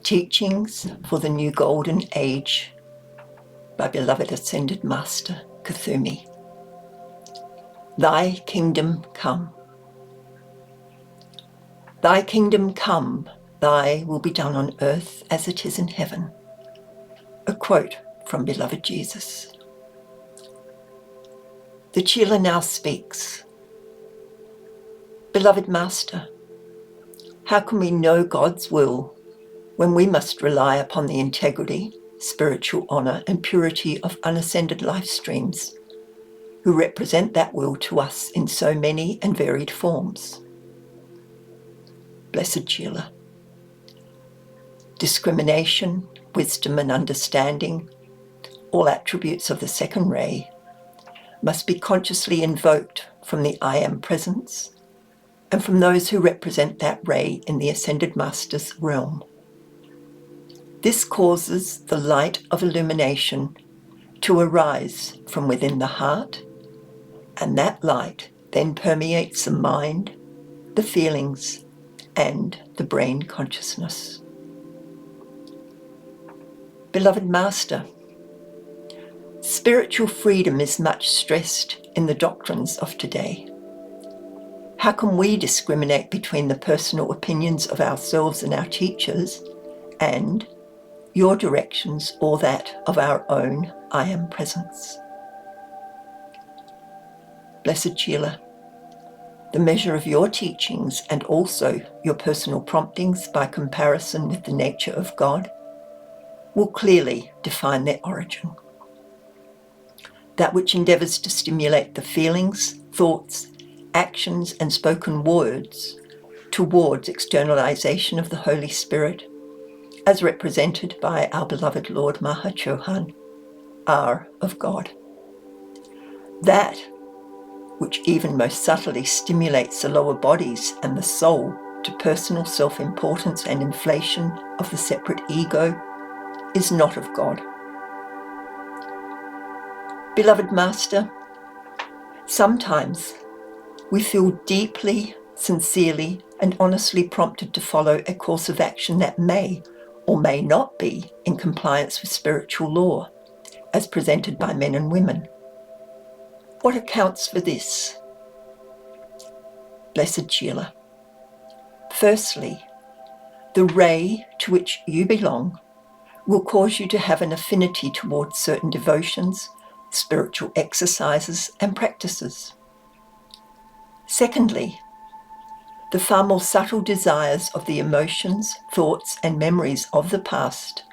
Teachings for the New Golden Age by beloved Ascended Master Kuthumi. Thy kingdom come. Thy kingdom come, thy will be done on earth as it is in heaven. A quote from beloved Jesus. The Chela now speaks. Beloved Master, how can we know God's will when we must rely upon the integrity, spiritual honour and purity of unascended life streams who represent that will to us in so many and varied forms? Blessed Chela, discrimination, wisdom and understanding, all attributes of the second ray, must be consciously invoked from the I Am Presence and from those who represent that ray in the Ascended Master's realm. This causes the light of illumination to arise from within the heart, and that light then permeates the mind, the feelings, and the brain consciousness. Beloved Master, spiritual freedom is much stressed in the doctrines of today. How can we discriminate between the personal opinions of ourselves and our teachers and your directions or that of our own I Am Presence? Blessed Chela, the measure of your teachings and also your personal promptings by comparison with the nature of God will clearly define their origin. That which endeavours to stimulate the feelings, thoughts, actions and spoken words towards externalization of the Holy Spirit, as represented by our beloved Lord Maha Chohan, are of God. That which even most subtly stimulates the lower bodies and the soul to personal self-importance and inflation of the separate ego is not of God. Beloved Master, sometimes we feel deeply, sincerely, and honestly prompted to follow a course of action that may or may not be in compliance with spiritual law, as presented by men and women. What accounts for this? Blessed Chela, firstly, the ray to which you belong will cause you to have an affinity towards certain devotions, spiritual exercises and practices. Secondly, the far more subtle desires of the emotions, thoughts and memories of the past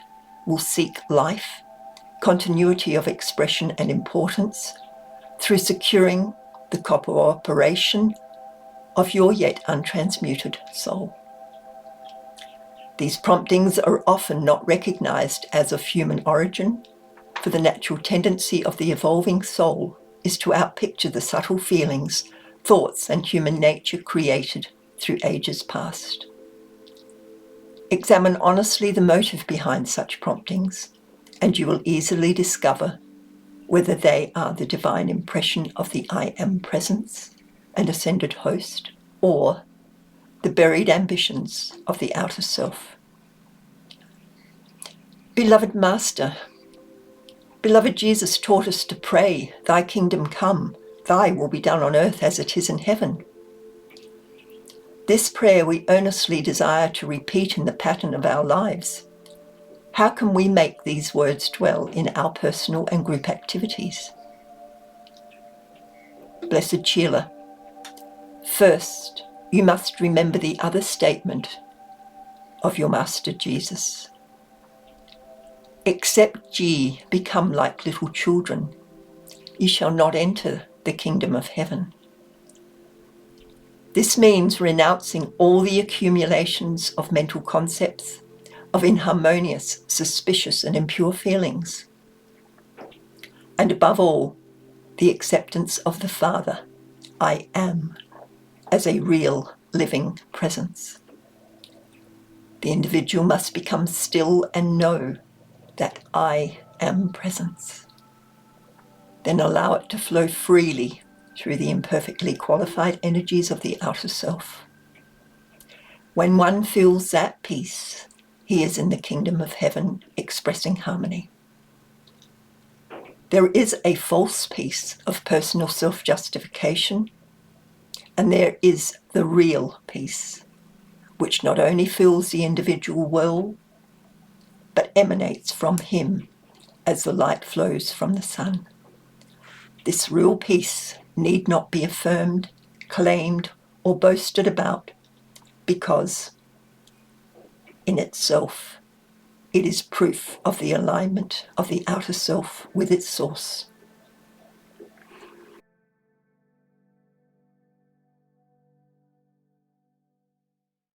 will seek life, continuity of expression and importance through securing the cooperation of your yet untransmuted soul. These promptings are often not recognized as of human origin, for the natural tendency of the evolving soul is to outpicture the subtle feelings, thoughts and human nature created through ages past. Examine honestly the motive behind such promptings, and you will easily discover whether they are the divine impression of the I Am Presence and Ascended Host, or the buried ambitions of the outer self. Beloved Master, beloved Jesus taught us to pray, Thy kingdom come, Thy will be done on earth as it is in heaven. This prayer we earnestly desire to repeat in the pattern of our lives. How can we make these words dwell in our personal and group activities? Blessed Chela, first, you must remember the other statement of your Master Jesus. Except ye become like little children, ye shall not enter the kingdom of heaven. This means renouncing all the accumulations of mental concepts, of inharmonious, suspicious and impure feelings, and above all, the acceptance of the Father, I Am, as a real living presence. The individual must become still and know that I am presence. Then allow it to flow freely through the imperfectly qualified energies of the outer self. When one feels that peace, he is in the kingdom of heaven expressing harmony. There is a false peace of personal self-justification, and there is the real peace, which not only fills the individual well, but emanates from him as the light flows from the sun. This real peace need not be affirmed, claimed, or boasted about, because in itself it is proof of the alignment of the outer self with its source.